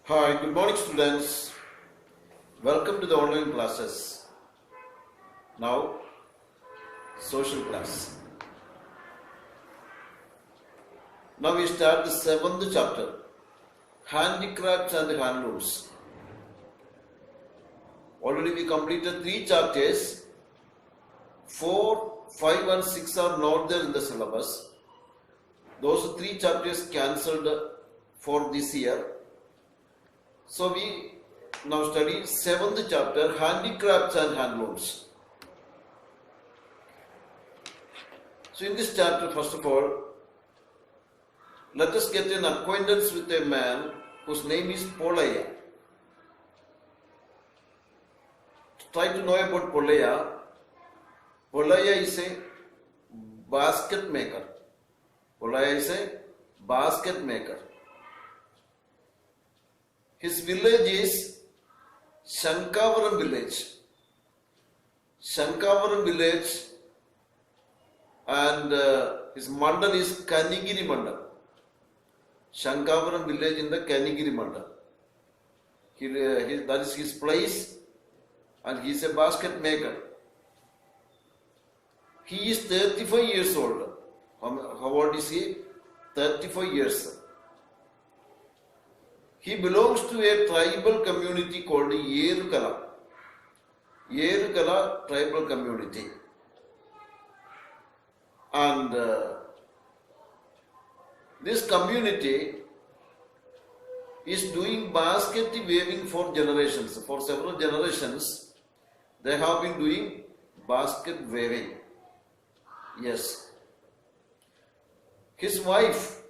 Hi, good morning students. Welcome to the online classes. Now, social class. Now we start the 7th chapter, Handicrafts and Handlooms. Already we completed 3 chapters. 4, 5 and 6 are not there in the syllabus. Those 3 chapters cancelled for this year. So we now study 7th chapter, Handicrafts and Handlooms. So in this chapter, first of all, let us get an acquaintance with a man whose name is Polaya. Try to know about Polaya. Polaya is a basket maker. Polaya is a basket maker. His village is Shankavaram village. Shankavaram village, and his mandal is Kanigiri mandal. Shankavaram village in the Kanigiri mandal. That is his place, and he is a basket maker. He is 35 years old. How old is he? 35 years. He belongs to a tribal community called Yerukala. Yerukala tribal community. And this community is doing basket weaving for generations. For several generations, they have been doing basket weaving. Yes. His wife,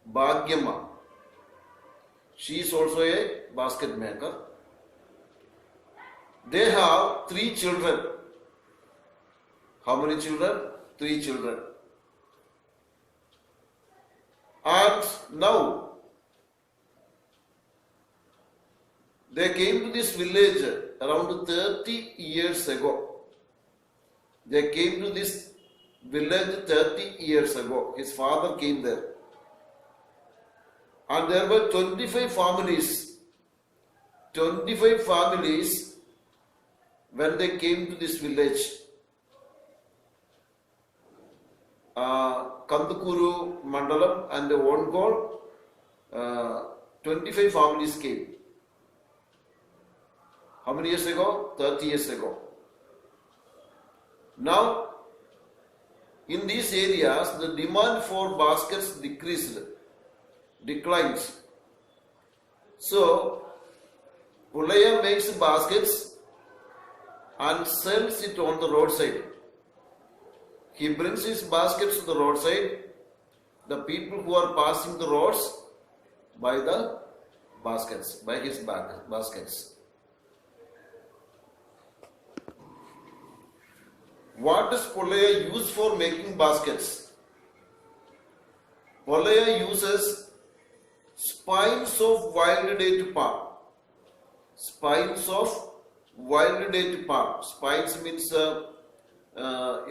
Bhagyama, she is also a basket maker. They have 3 children. How many children? 3 children. And now they came to this village around 30 years ago. They came to this village 30 years ago. His father came there. And there were 25 families. 25 families when they came to this village. Kandukuru Mandalam and Ongol, 25 families came. How many years ago? 30 years ago. Now, in these areas, the demand for baskets declines. So, Pulaya makes baskets and sells it on the roadside. He brings his baskets to the roadside. The people who are passing the roads buy the baskets, buy his baskets. What does Polaya use for making baskets? Polaya uses spines of wild date palm. Spines of wild date palm. Spines means a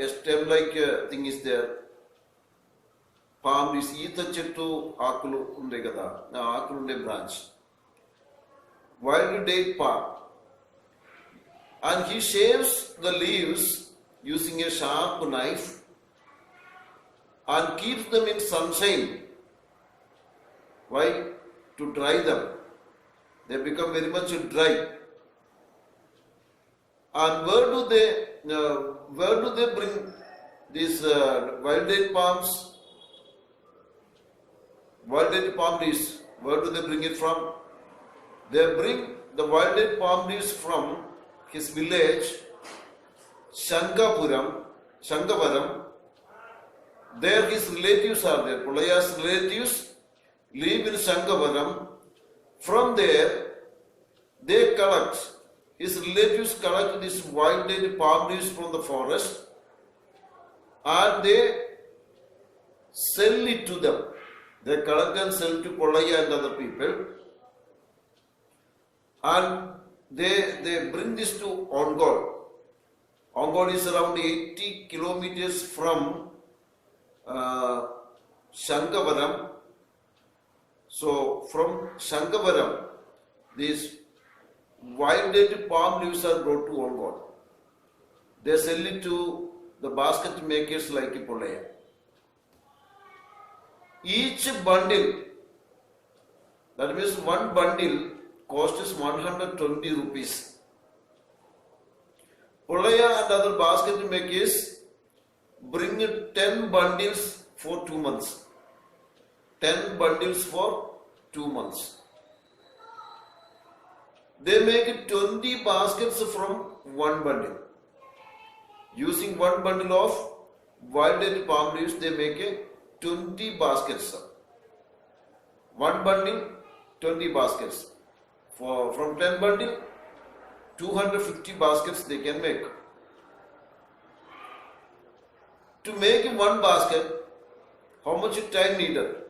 stem-like thing is there. Palm is Etha Chettu Akulu Undegada, Akulunde branch. Wild date palm. And he shaves the leaves using a sharp knife and keeps them in sunshine. Why? To dry them. They become very much dry. And where do they bring these wild date palms? Wild date palm leaves, where do they bring it from? They bring the wild date palm leaves from his village, Shankavaram. There his relatives are there. Pulaya's relatives live in Shankavaram. From there, they collect. His relatives collect these wild date palm leaves from the forest and they sell it to them. They collect and sell to Polaya and other people. And they bring this to Ongol. Ongol is around 80 kilometers from Shankavaram. So from Shankavaram, these wild date palm leaves are brought to Ongole. They sell it to the basket makers like Polaya. Each bundle, that means one bundle, costs 120 rupees. Polaya and other basket makers bring 10 bundles for 2 months. 10 bundles for 2 months. They make 20 baskets from one bundle. Using one bundle of wild palm leaves, they make 20 baskets. One bundle, 20 baskets. From 10 bundle, 250 baskets they can make. To make one basket, how much time needed?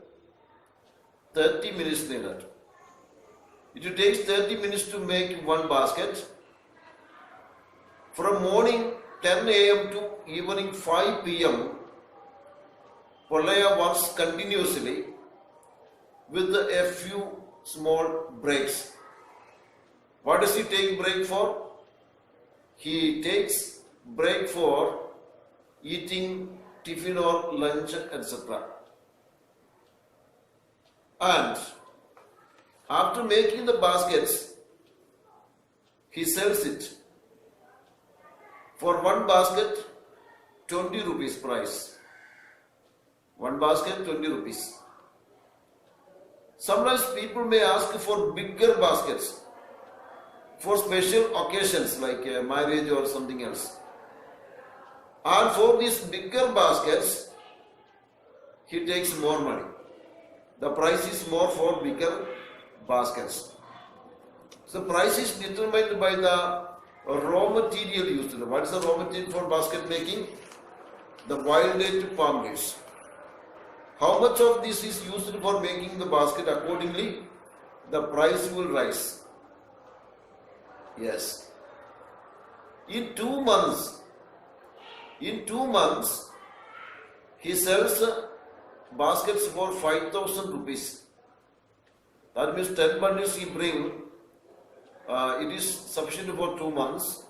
30 minutes needed. It takes 30 minutes to make one basket. From morning 10 a.m. to evening 5 p.m., Polaya works continuously with a few small breaks. What does he take break for? He takes break for eating tiffin or lunch, etc. And after making the baskets, he sells it. For one basket, 20 rupees price. One basket, 20 rupees. Sometimes people may ask for bigger baskets for special occasions like a marriage or something else. And for these bigger baskets, he takes more money. The price is more for bigger baskets. So price is determined by the raw material used. What is the raw material for basket making? The wild date palm leaves. How much of this is used for making the basket? Accordingly, the price will rise. Yes. In 2 months, he sells baskets for 5,000 rupees. That means 10 bundles he bring. It is sufficient for 2 months.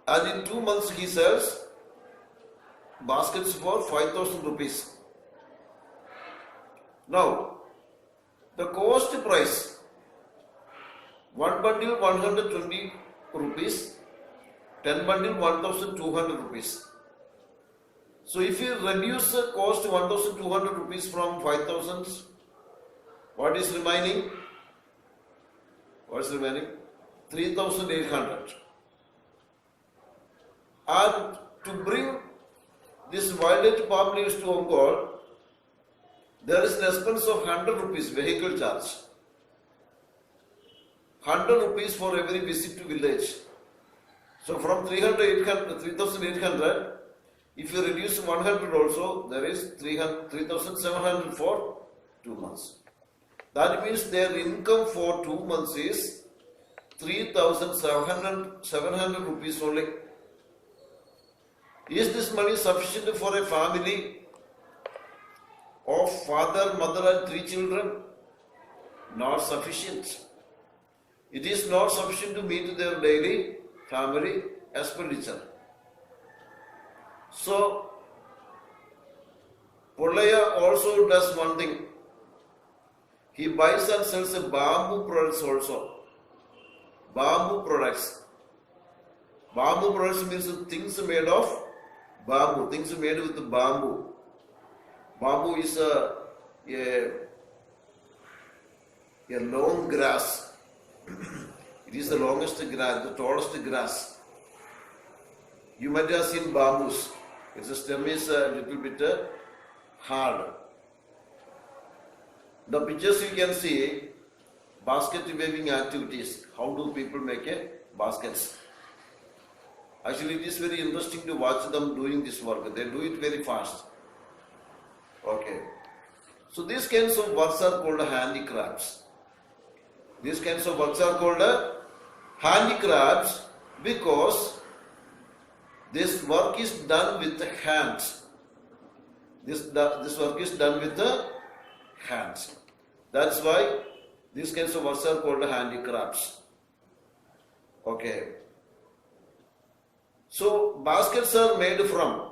And in 2 months he sells baskets for 5,000 rupees. Now, the cost price, one bundle 120 rupees, 10 bundle 1,200 rupees. So if you reduce the cost 1,200 rupees from 5,000, what is remaining? What is remaining? 3,800. And to bring this wild palm leaves to Ongole, there is an expense of 100 rupees vehicle charge. 100 rupees for every visit to village. So from 3,800, if you reduce 100 also, there is 3,700 for 2 months. That means their income for 2 months is 3,700 rupees only. Is this money sufficient for a family of father, mother and 3 children? Not sufficient. It is not sufficient to meet their daily family expenditure. So, Polaya also does one thing. He buys and sells bamboo products also. Bamboo products. Bamboo products means things made of bamboo, things made with bamboo. Bamboo is a long grass. It is the longest grass, the tallest grass. You might have seen bamboos. Its stem is a little bit hard. The pictures you can see, basket weaving activities. How do people make baskets? Actually, it is very interesting to watch them doing this work. They do it very fast. Okay. So these kinds of works are called handicrafts. These kinds of works are called handicrafts because this work is done with the hands. This work is done with the hands. That's why these kinds of works are called handicrafts. Okay. So baskets are made from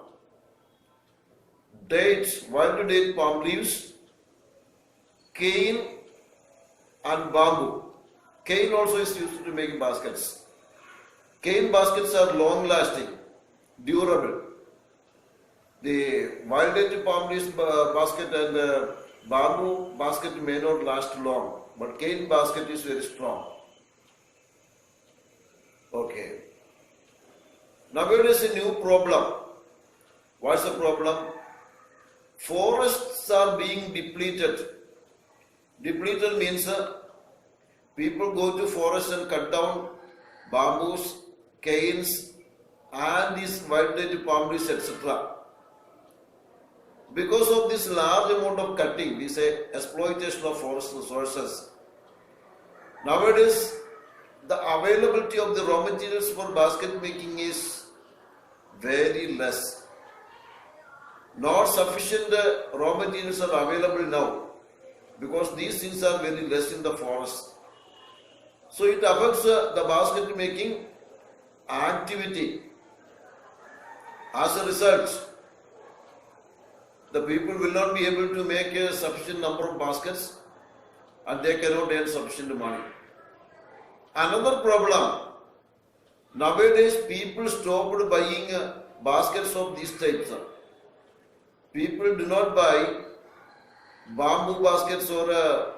dates, wild date palm leaves, cane and bamboo. Cane also is used to make baskets. Cane baskets are long lasting, durable. The wild date palm leaves basket and bamboo basket may not last long, but cane basket is very strong. Okay. Nowadays a new problem. What's the problem? Forests are being depleted. Depleted means people go to forest and cut down bamboos, canes, and these wild date palm trees, etc. Because of this large amount of cutting, we say exploitation of forest resources. Nowadays, the availability of the raw materials for basket making is very less. Not sufficient raw materials are available now because these things are very less in the forest. So it affects the basket making activity. As a result, the people will not be able to make a sufficient number of baskets and they cannot earn sufficient money. Another problem, nowadays people stopped buying baskets of these types. People do not buy bamboo baskets or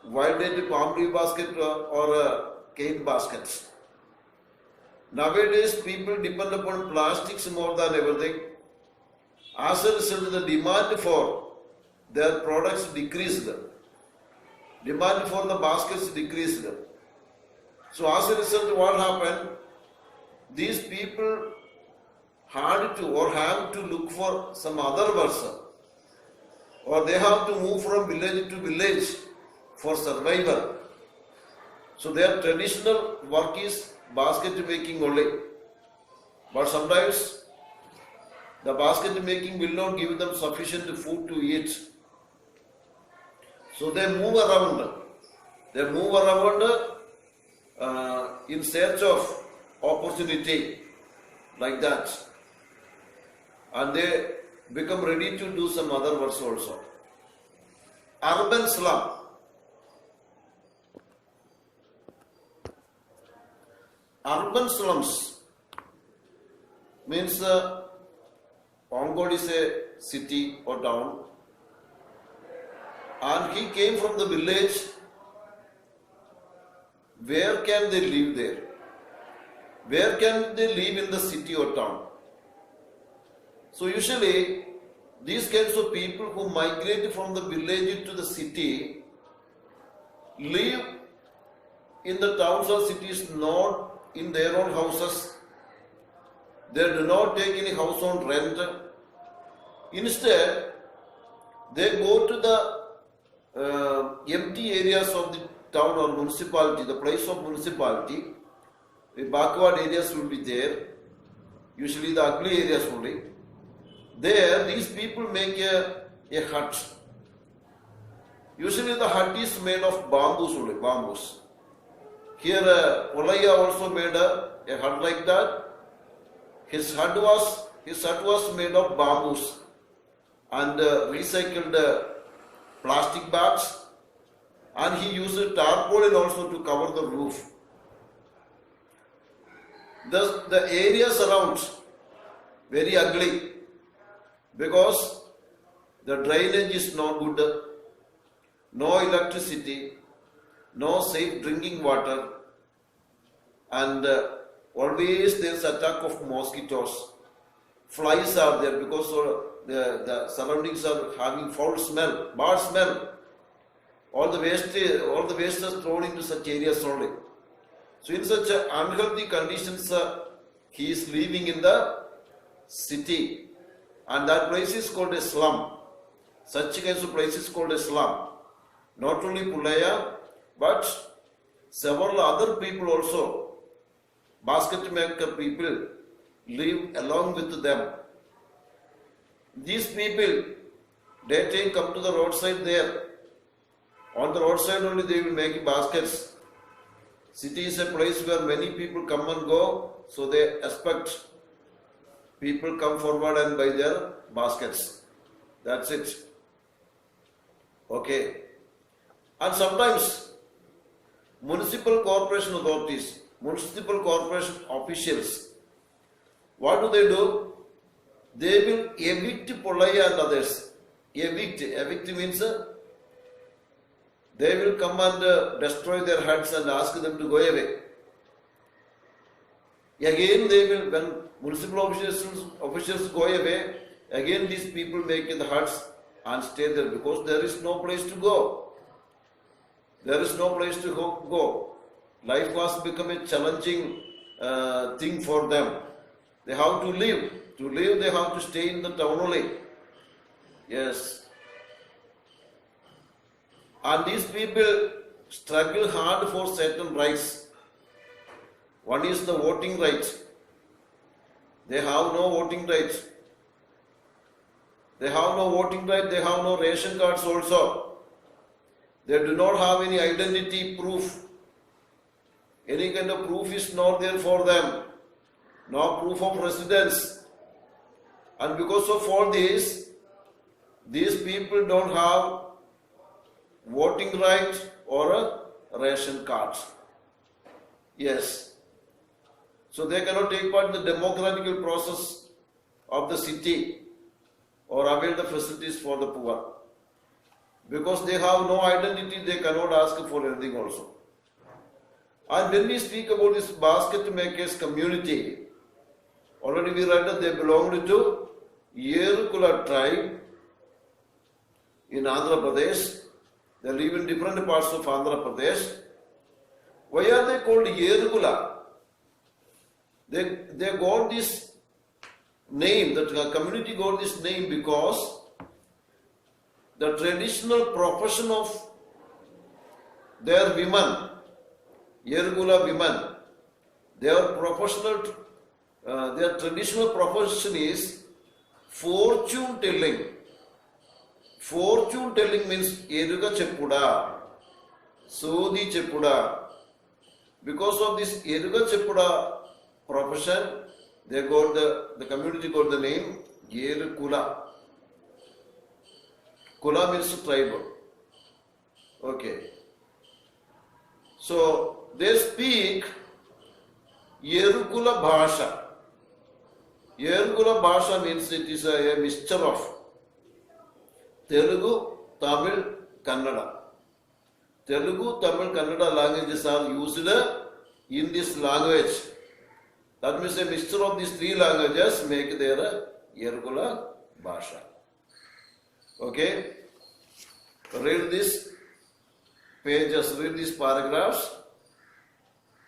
wild date palm tree basket or cane baskets. Nowadays people depend upon plastics more than everything. As a result, the demand for their products decreased. Demand for the baskets decreased. So as a result, what happened? These people had to or have to look for some other works, or they have to move from village to village for survival. So their traditional work is basket making only. But sometimes the basket making will not give them sufficient food to eat. So they move around. They move around in search of opportunity like that. And they become ready to do some other works also. Urban slum. Urban slums means Ongod is a city or town and he came from the village. Where can they live there? Where can they live in the city or town? So usually these kinds of people who migrate from the village to the city live in the towns or cities, not in their own houses. They do not take any house on rent. Instead, they go to the empty areas of the town or municipality, the place of municipality. The backward areas will be there, usually the ugly areas only. There, these people make a hut. Usually the hut is made of bamboos only, bamboos. Here, Polaya also made a hut like that. His hut was made of bamboos and recycled plastic bags, and he used tarpaulin also to cover the roof. The areas around very ugly because the drainage is not good, no electricity, no safe drinking water, and always there is attack of mosquitoes. Flies are there because the surroundings are having foul smell, bad smell. All the waste is thrown into such areas only. So in such unhealthy conditions, he is living in the city, and that place is called a slum. Such kinds of places called a slum. Not only Pulaya, but several other people also, basket maker people, live along with them. These people, daytime come to the roadside there On the roadside only they will make baskets. City is a place where many people come and go, so they expect people come forward and buy their baskets. That's it. Okay. And sometimes municipal corporation authorities, municipal corporation officials, what do? They will evict Polaya and others. Evict means they will come and destroy their huts and ask them to go away. Again they will, when municipal officials go away, again these people make the huts and stay there because there is no place to go. There is no place to go. Life has become a challenging thing for them. They have to live. To live, they have to stay in the town only. Yes. And these people struggle hard for certain rights. One is the voting right. They have no voting rights. They have no voting right. They have no ration cards also. They do not have any identity proof. Any kind of proof is not there for them. No proof of residence. And because of all this, these people don't have voting right or a ration card. Yes. So they cannot take part in the democratic process of the city or avail the facilities for the poor. Because they have no identity, they cannot ask for anything also. And when we speak about this basket makers community, already we read that they belonged to Yerukula tribe in Andhra Pradesh. They live in different parts of Andhra Pradesh. Why are they called Yerukula? They got this name, that community got this name because the traditional profession of their women, Yerukula women, their traditional profession is fortune telling. Fortune telling means Eruga Cheppuda, Sodi Cheppuda. Because of this Eruga Cheppuda profession, they got the community got the name Yerukula. Kula means tribal. Okay. So they speak Yerukula Bhasha. Yerukula Bhasha means it is a mixture of Telugu, Tamil, Kannada. Telugu, Tamil, Kannada languages are used in this language. That means a mixture of these three languages make their Yerukula Bhasha. Okay? Read these pages, read these paragraphs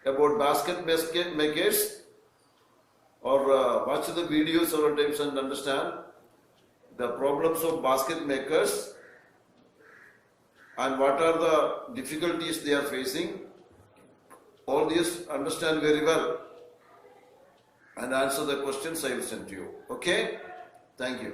about basket makers, or watch the videos several times and understand the problems of basket makers and what are the difficulties they are facing. All these understand very well and answer the questions I will send to you. Okay? Thank you.